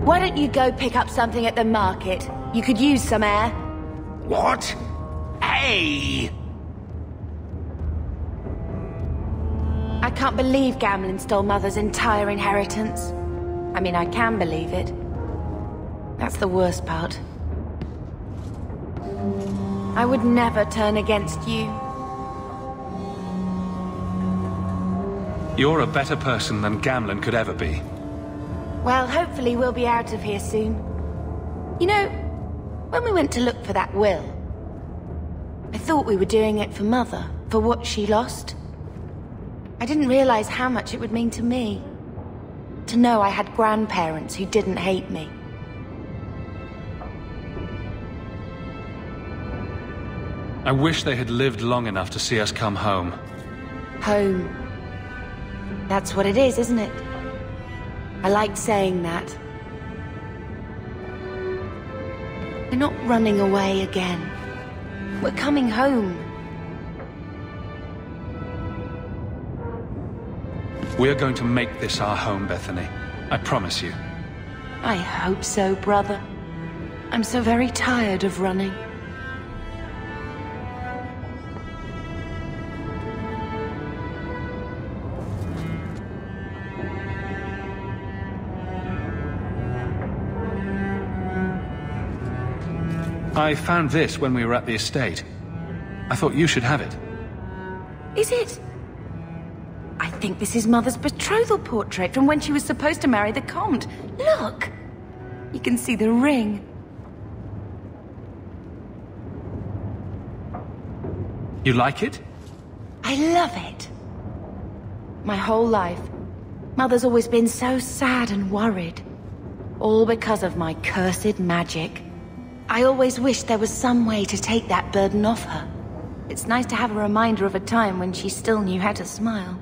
Why don't you go pick up something at the market? You could use some air. What? Hey! I can't believe Gamlin stole Mother's entire inheritance. I mean, I can believe it. That's the worst part. I would never turn against you. You're a better person than Gamlin could ever be. Well, hopefully we'll be out of here soon. You know, when we went to look for that will, I thought we were doing it for Mother, for what she lost. I didn't realize how much it would mean to me. To know I had grandparents who didn't hate me. I wish they had lived long enough to see us come home. Home. That's what it is, isn't it? I liked saying that. We're not running away again. We're coming home. We're going to make this our home, Bethany. I promise you. I hope so, brother. I'm so very tired of running. I found this when we were at the estate. I thought you should have it. Is it? I think this is Mother's betrothal portrait from when she was supposed to marry the Comte. Look! You can see the ring. You like it? I love it. My whole life, Mother's always been so sad and worried. All because of my cursed magic. I always wished there was some way to take that burden off her. It's nice to have a reminder of a time when she still knew how to smile.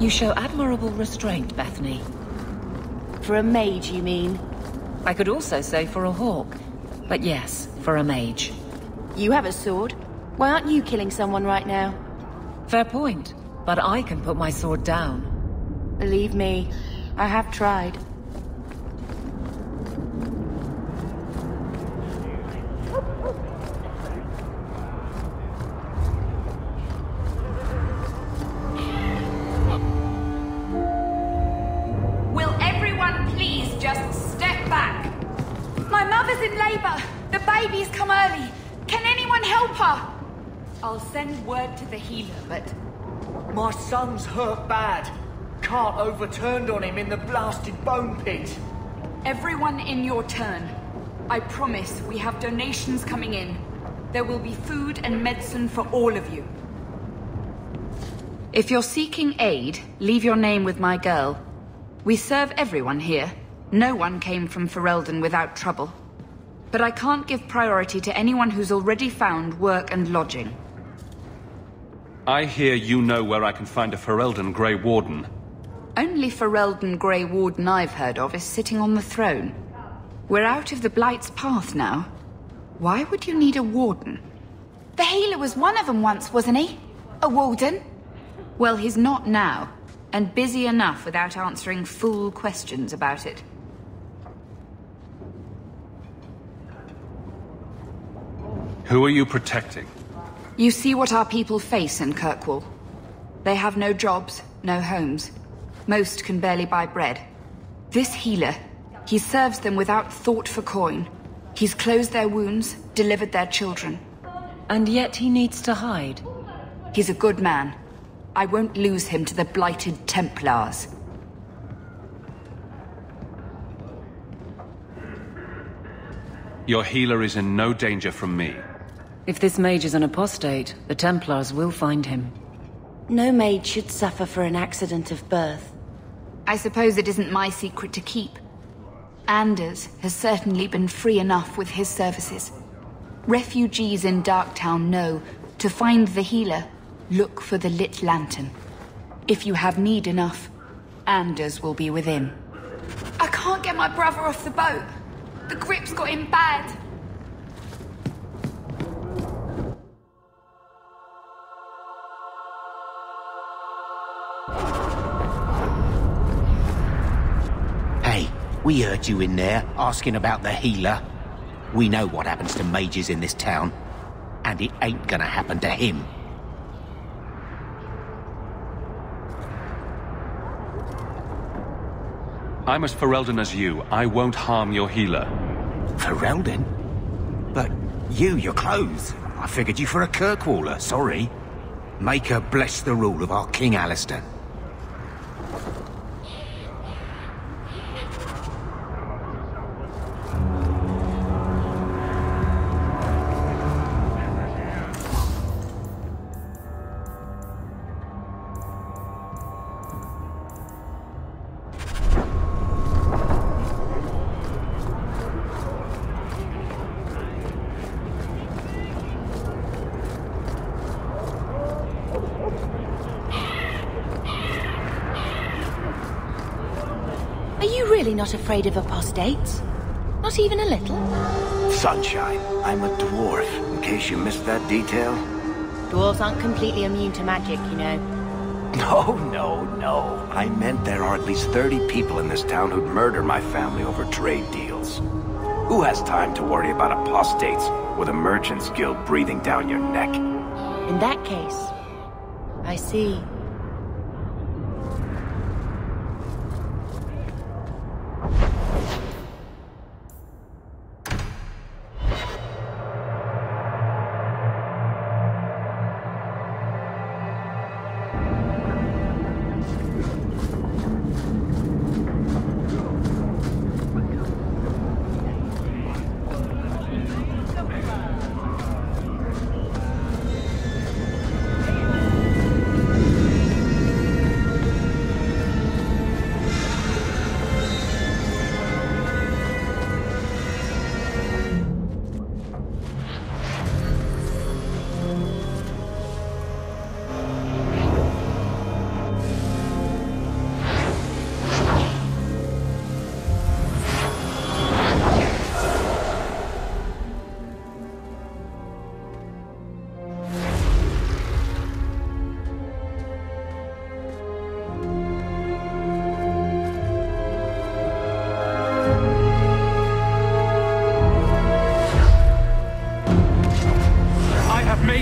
You show admirable restraint, Bethany. For a mage, you mean? I could also say for a hawk. But yes, for a mage. You have a sword. Why aren't you killing someone right now? Fair point. But I can put my sword down. Believe me, I have tried. come early. Can anyone help her? I'll send word to the healer, but... My son's hurt bad. Can't overturned on him in the blasted bone pit. Everyone in your turn. I promise we have donations coming in. There will be food and medicine for all of you. If you're seeking aid, leave your name with my girl. We serve everyone here. No one came from Ferelden without trouble. But I can't give priority to anyone who's already found work and lodging. I hear you know where I can find a Ferelden Grey Warden. Only Ferelden Grey Warden I've heard of is sitting on the throne. We're out of the Blight's path now. Why would you need a warden? The healer was one of them once, wasn't he? A warden? Well, he's not now, and busy enough without answering fool questions about it. Who are you protecting? You see what our people face in Kirkwall. They have no jobs, no homes. Most can barely buy bread. This healer, he serves them without thought for coin. He's closed their wounds, delivered their children. And yet he needs to hide. He's a good man. I won't lose him to the blighted Templars. Your healer is in no danger from me. If this mage is an apostate, the Templars will find him. No maid should suffer for an accident of birth. I suppose it isn't my secret to keep. Anders has certainly been free enough with his services. Refugees in Darktown know, to find the healer, look for the lit lantern. If you have need enough, Anders will be within. I can't get my brother off the boat. The grip's got him bad. Hey, we heard you in there, asking about the healer. We know what happens to mages in this town, and it ain't gonna happen to him. I'm as Ferelden as you. I won't harm your healer. Ferelden? But your clothes. I figured you for a Kirkwaller, sorry. Make her bless the rule of our King Alistair. Not afraid of apostates? Not even a little? Sunshine, I'm a dwarf, in case you missed that detail. Dwarves aren't completely immune to magic, you know. No. I meant there are at least 30 people in this town who'd murder my family over trade deals. Who has time to worry about apostates with a merchant's guild breathing down your neck? In that case, I see.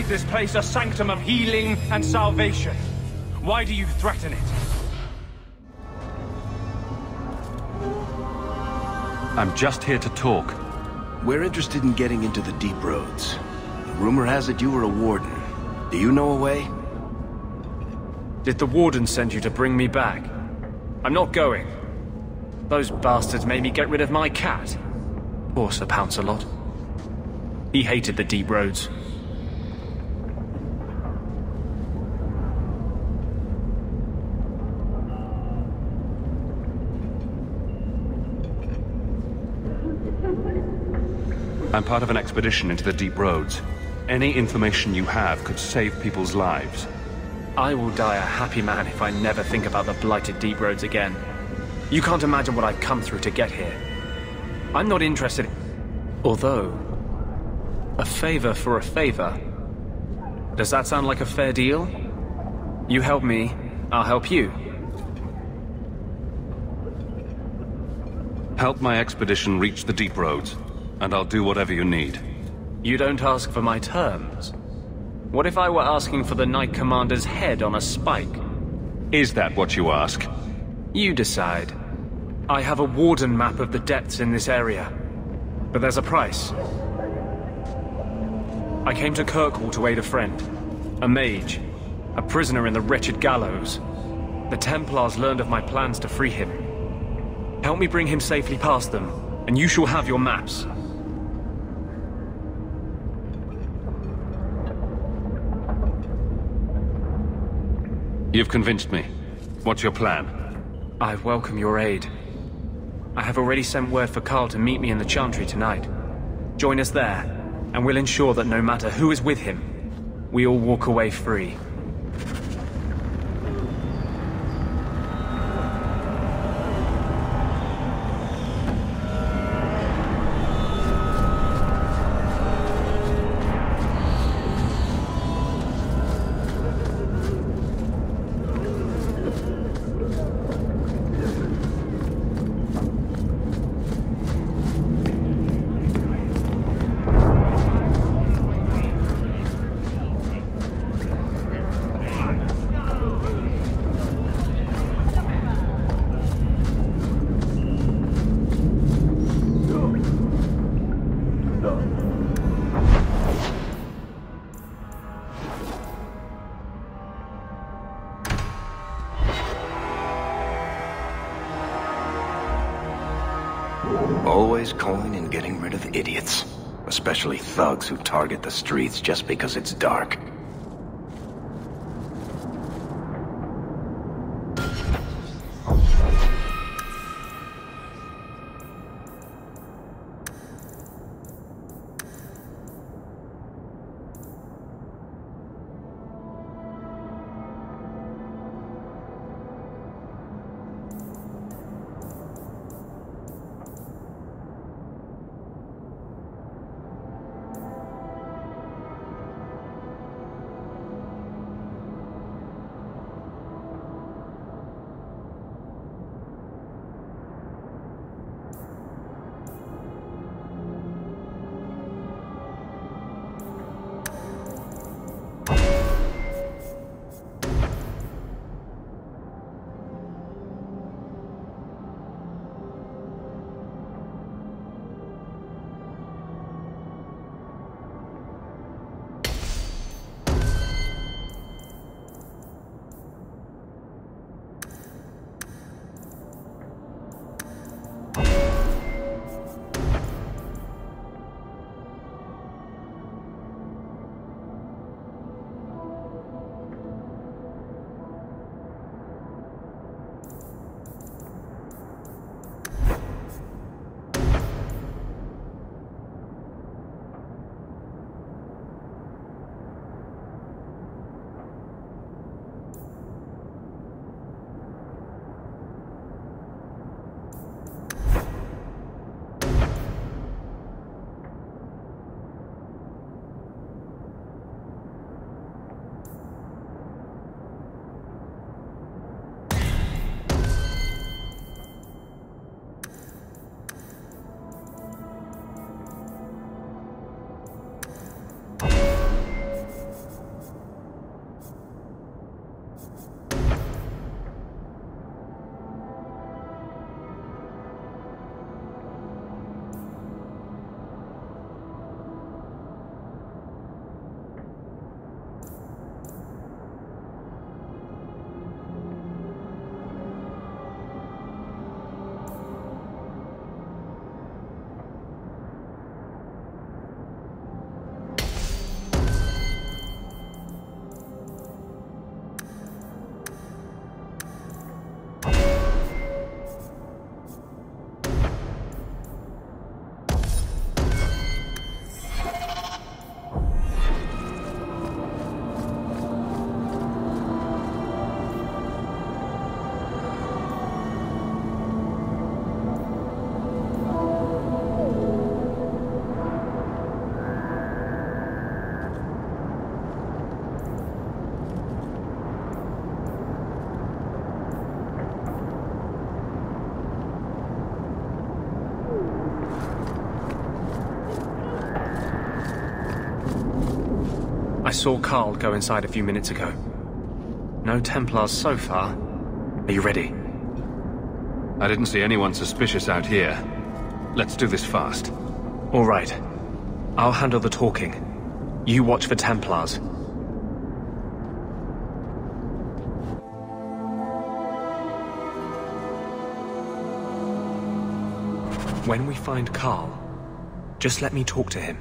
This place a sanctum of healing and salvation. Why do you threaten it? I'm just here to talk. We're interested in getting into the deep roads. Rumor has it you were a warden. Do you know a way? Did the Warden send you to bring me back? I'm not going. Those bastards made me get rid of my cat. Poor Sir Pouncelot. He hated the deep roads. I'm part of an expedition into the deep roads. Any information you have could save people's lives. I will die a happy man if I never think about the blighted deep roads again. You can't imagine what I've come through to get here. I'm not interested... Although... a favor for a favor. Does that sound like a fair deal? You help me, I'll help you. Help my expedition reach the deep roads, and I'll do whatever you need. You don't ask for my terms. What if I were asking for the Knight Commander's head on a spike? Is that what you ask? You decide. I have a Warden map of the depths in this area. But there's a price. I came to Kirkwall to aid a friend. A mage. A prisoner in the wretched gallows. The Templars learned of my plans to free him. Help me bring him safely past them, and you shall have your maps. You've convinced me. What's your plan? I welcome your aid. I have already sent word for Carl to meet me in the Chantry tonight. Join us there, and we'll ensure that no matter who is with him, we all walk away free. Always calling and getting rid of idiots. Especially thugs who target the streets just because it's dark. saw Carl go inside a few minutes ago. No Templars so far. Are you ready? I didn't see anyone suspicious out here. Let's do this fast. All right. I'll handle the talking. You watch for Templars. When we find Carl, just let me talk to him.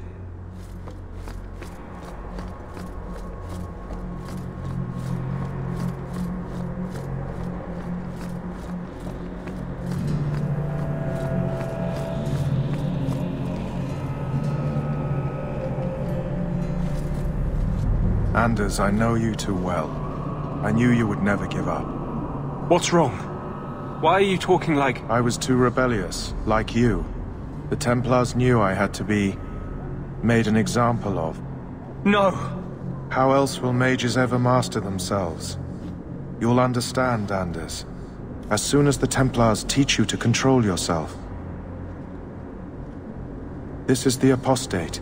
Anders, I know you too well. I knew you would never give up. What's wrong? Why are you talking like... I was too rebellious, like you. The Templars knew I had to be... made an example of. No! How else will mages ever master themselves? You'll understand, Anders. As soon as the Templars teach you to control yourself. This is the apostate.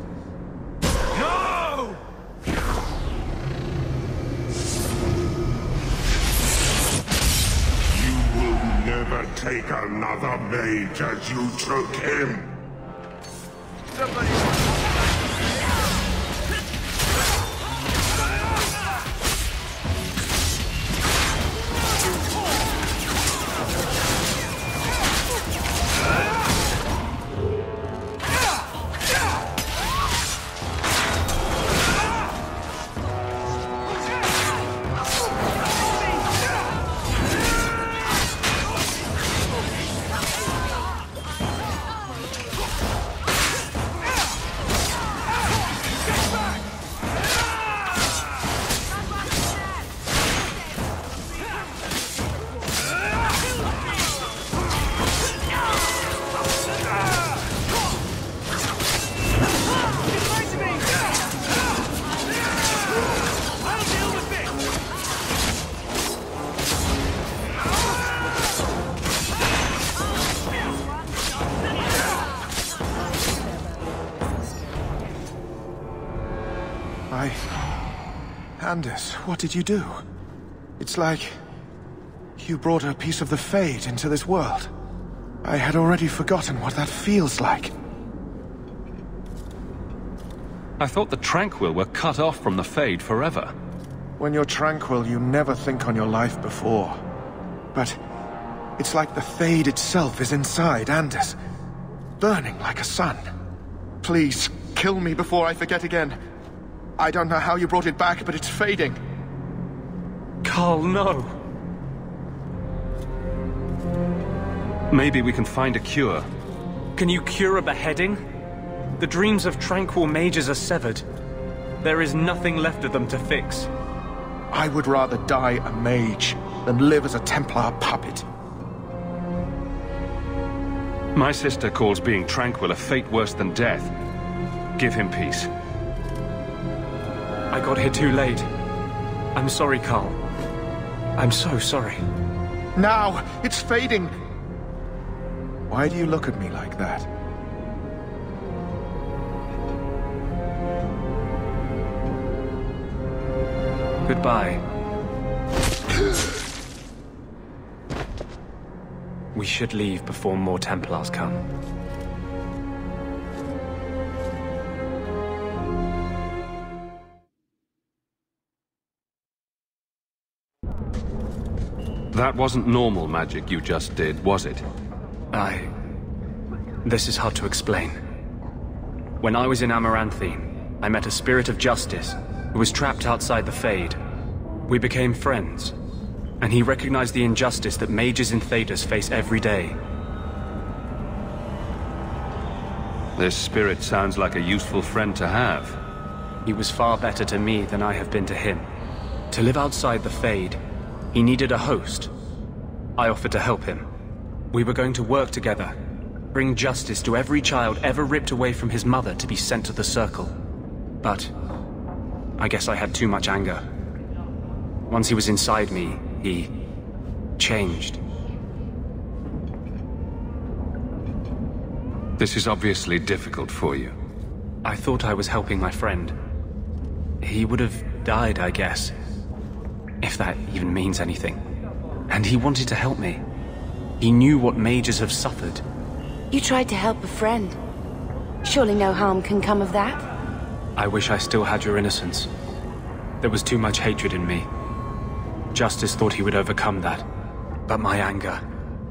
Take another mage as you took him. Anders, what did you do? It's like... you brought a piece of the Fade into this world. I had already forgotten what that feels like. I thought the Tranquil were cut off from the Fade forever. When you're tranquil, you never think on your life before. But it's like the Fade itself is inside Anders, burning like a sun. Please, kill me before I forget again. I don't know how you brought it back, but it's fading. Carl, no! Maybe we can find a cure. Can you cure a beheading? The dreams of tranquil mages are severed. There is nothing left of them to fix. I would rather die a mage than live as a Templar puppet. My sister calls being tranquil a fate worse than death. Give him peace. I got here too late. I'm sorry, Carl. I'm so sorry. Now! It's fading! Why do you look at me like that? Goodbye. We should leave before more Templars come. That wasn't normal magic you just did, was it? This is hard to explain. When I was in Amaranthine, I met a spirit of justice who was trapped outside the Fade. We became friends, and he recognized the injustice that mages in Thedas face every day. This spirit sounds like a useful friend to have. He was far better to me than I have been to him. To live outside the Fade, he needed a host. I offered to help him. We were going to work together, bring justice to every child ever ripped away from his mother to be sent to the Circle. But I guess I had too much anger. Once he was inside me, he changed. This is obviously difficult for you. I thought I was helping my friend. he would have died, I guess. If that even means anything. And he wanted to help me. He knew what mages have suffered. You tried to help a friend. Surely no harm can come of that? I wish I still had your innocence. There was too much hatred in me. Justice thought he would overcome that. But my anger,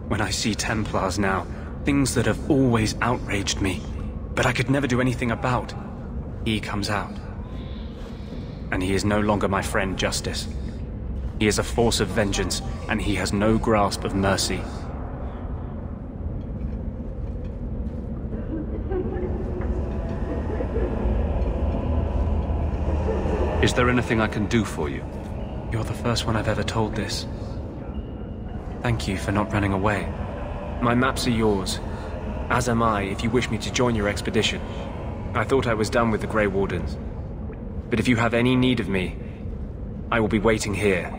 when I see Templars now, things that have always outraged me, but I could never do anything about, he comes out. And he is no longer my friend, Justice. He is a force of vengeance, and he has no grasp of mercy. Is there anything I can do for you? You're the first one I've ever told this. Thank you for not running away. My maps are yours, as am I if you wish me to join your expedition. I thought I was done with the Grey Wardens. But if you have any need of me, I will be waiting here.